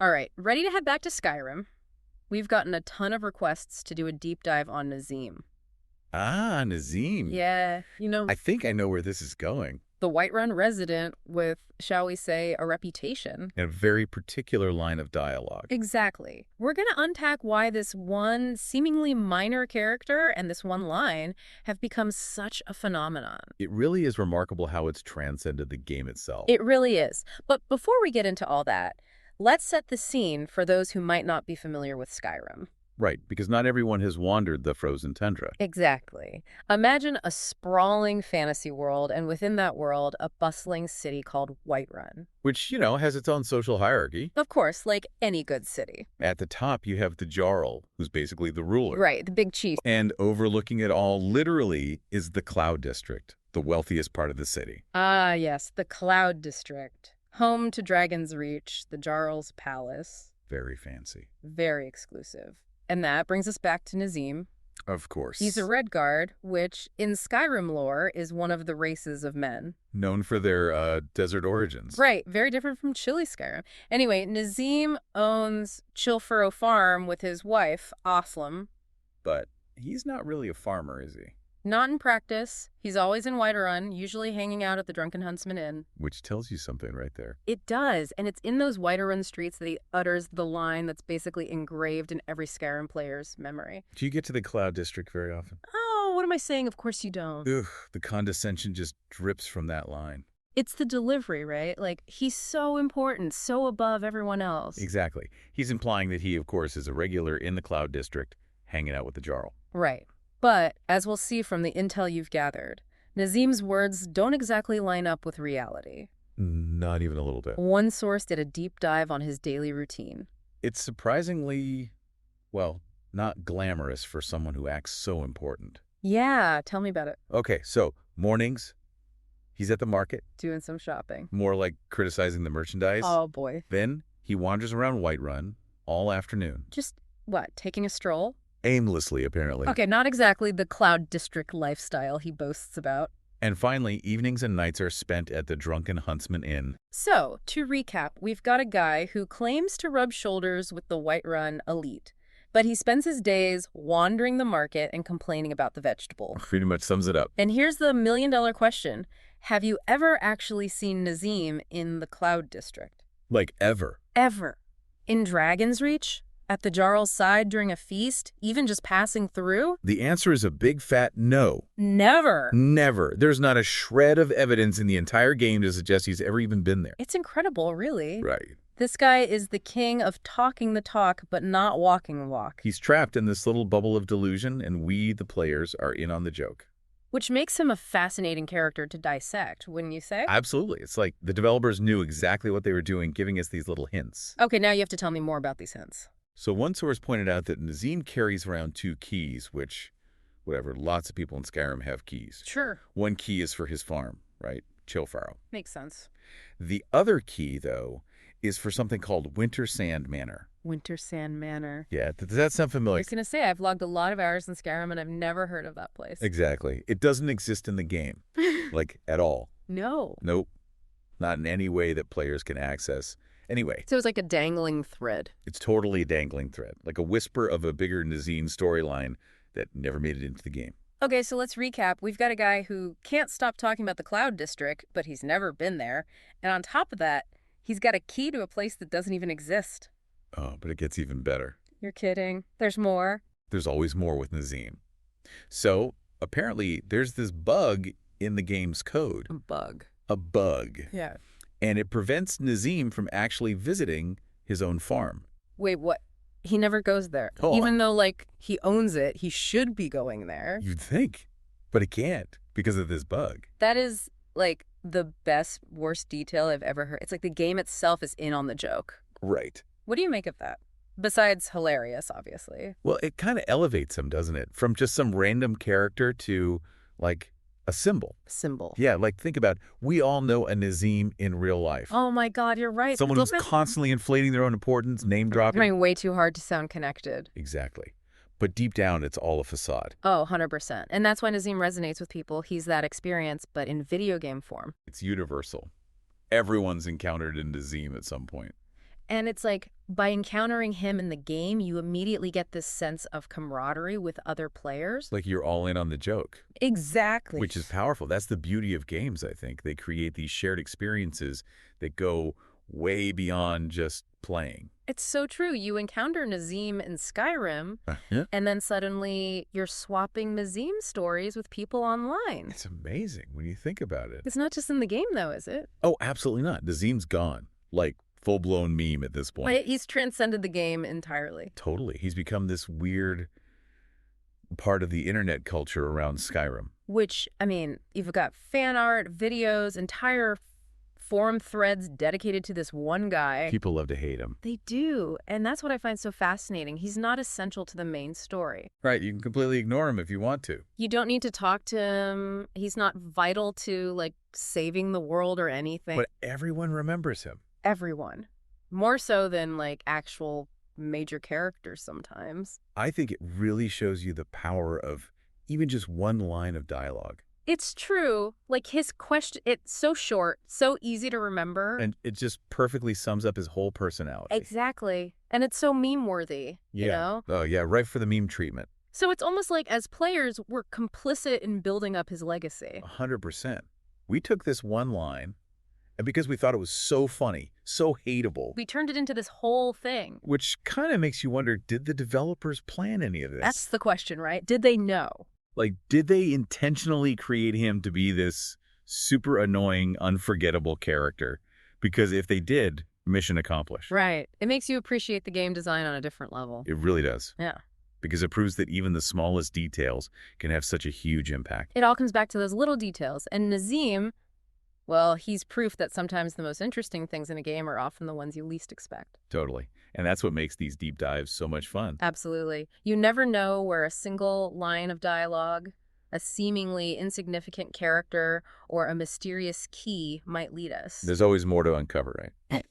All right, ready to head back to Skyrim? We've gotten a ton of requests to do a deep dive on Nazeem. Ah, Nazeem. Yeah, I think I know where this is going. the Whiterun resident with, shall we say, a reputation. And a very particular line of dialogue. Exactly. We're going to unpack why this one seemingly minor character and this one line have become such a phenomenon. It really is remarkable how it's transcended the game itself. It really is. But before we get into all that, let's set the scene for those who might not be familiar with Skyrim. Right, because not everyone has wandered the frozen tundra. Exactly. Imagine a sprawling fantasy world, and within that world, a bustling city called Whiterun. Which, has its own social hierarchy. Of course, like any good city. At the top, you have the Jarl, who's basically the ruler. Right, the big chief. And overlooking it all, literally, is the Cloud District, the wealthiest part of the city. Ah, yes, the Cloud District. Home to Dragon's Reach, the Jarl's Palace. Very fancy. Very exclusive. And that brings us back to Nazeem. Of course. He's a Redguard, which, in Skyrim lore, is one of the races of men. Known for their desert origins. Right, very different from chilly Skyrim. Anyway, Nazeem owns Chillfurrow Farm with his wife, Aslam. But he's not really a farmer, is he? Not in practice. He's always in Whiterun, usually hanging out at the Drunken Huntsman Inn. Which tells you something right there. It does, and it's in those Whiterun streets that he utters the line that's basically engraved in every Skyrim player's memory. Do you get to the Cloud District very often? Oh, what am I saying? Of course you don't. Ugh, the condescension just drips from that line. It's the delivery, right? Like, he's so important, so above everyone else. Exactly. He's implying that he, of course, is a regular in the Cloud District, hanging out with the Jarl. Right. But, as we'll see from the intel you've gathered, Nazeem's words don't exactly line up with reality. Not even a little bit. One source did a deep dive on his daily routine. It's surprisingly, well, not glamorous for someone who acts so important. Yeah, tell me about it. Okay, so mornings, he's at the market, Doing some shopping. more like criticizing the merchandise. Oh, boy. Then he wanders around Whiterun all afternoon. Just, what, taking a stroll? Aimlessly, apparently. Okay, not exactly the Cloud District lifestyle he boasts about. And finally, evenings and nights are spent at the Drunken Huntsman Inn. So, to recap, we've got a guy who claims to rub shoulders with the Whiterun elite, but he spends his days wandering the market and complaining about the vegetable. Pretty much sums it up. And here's the million-dollar question. Have you ever actually seen Nazeem in the Cloud District? Like ever. Ever? In Dragon's Reach? At the Jarl's side during a feast? Even just passing through? The answer is a big fat no. Never. Never. There's not a shred of evidence in the entire game to suggest he's ever even been there. It's incredible, really. Right. This guy is the king of talking the talk, but not walking the walk. He's trapped in this little bubble of delusion, and we, the players, are in on the joke. Which makes him a fascinating character to dissect, wouldn't you say? Absolutely. It's like the developers knew exactly what they were doing, giving us these little hints. Okay, now you have to tell me more about these hints. So one source pointed out that Nazeem carries around 2 keys, which, whatever, lots of people in Skyrim have keys. Sure. One key is for his farm, right? Chillfurrow. Makes sense. The other key, though, is for something called Wintersand Manor. Wintersand Manor. Yeah, does that sound I familiar? was going to say, I've logged a lot of hours in Skyrim, and I've never heard of that place. Exactly. It doesn't exist in the game, like, at all. No. Nope. Not in any way that players can access. Anyway, So it's like a dangling thread. it's totally a dangling thread, like a whisper of a bigger Nazeem storyline that never made it into the game. Okay, so let's recap. We've got a guy who can't stop talking about the Cloud District, but he's never been there. And on top of that, he's got a key to a place that doesn't even exist. Oh, but it gets even better. You're kidding. There's more. There's always more with Nazeem. So, apparently, there's this bug in the game's code. A bug. A bug. Yeah. And it prevents Nazeem from actually visiting his own farm. Wait, what? He never goes there. Oh. Even though, like, he owns it, he should be going there. You'd think, but it can't because of this bug. That is, like, the best, worst detail I've ever heard. It's like the game itself is in on the joke. Right. What do you make of that? Besides hilarious, obviously. Well, it kind of elevates him, doesn't it? From just some random character to, like, a symbol. Symbol. Yeah, like, think about, we all know a Nazeem in real life. Oh my God, you're right. Someone who's constantly inflating their own importance, name dropping. Trying way too hard to sound connected. Exactly. But deep down, it's all a facade. Oh, 100%. And that's why Nazeem resonates with people. He's that experience, but in video game form. It's universal. Everyone's encountered a Nazeem at some point. And it's like By encountering him in the game, you immediately get this sense of camaraderie with other players. Like you're all in on the joke, Exactly. which is powerful. That's the beauty of games, I think. They create these shared experiences that go way beyond just playing. It's so true. You encounter Nazeem in Skyrim, Yeah. and then suddenly you're swapping Nazeem stories with people online. It's amazing when you think about it. It's not just in the game, though, is it? Oh, absolutely not. Nazeem's gone. Like, full-blown meme at this point. Like, he's transcended the game entirely. Totally. He's become this weird part of the internet culture around Skyrim. Which, I mean, you've got fan art, videos, entire forum threads dedicated to this one guy. People love to hate him. They do, and that's what I find so fascinating. He's not essential to the main story. Right, you can completely ignore him if you want to. You don't need to talk to him. He's not vital to, like, saving the world or anything. But everyone remembers him. Everyone. More so than, like, actual major characters sometimes. I think it really shows you the power of even just one line of dialogue. It's true. Like, his question, it's so short, so easy to remember. And it just perfectly sums up his whole personality. Exactly. And it's so meme-worthy, you know? Oh, yeah, right for the meme treatment. So it's almost like, as players, we're complicit in building up his legacy. 100%. We took this one line, and because we thought it was so funny, so hateable, We turned it into this whole thing. which kind of makes you wonder, did the developers plan any of this? That's the question, right? Did they know? Like, did they intentionally create him to be this super annoying, unforgettable character? Because if they did, mission accomplished. Right. It makes you appreciate the game design on a different level. It really does. Yeah. Because it proves that even the smallest details can have such a huge impact. It all comes back to those little details. And Nazeem, well, he's proof that sometimes the most interesting things in a game are often the ones you least expect. Totally. And that's what makes these deep dives so much fun. Absolutely. You never know where a single line of dialogue, a seemingly insignificant character, or a mysterious key might lead us. There's always more to uncover, right?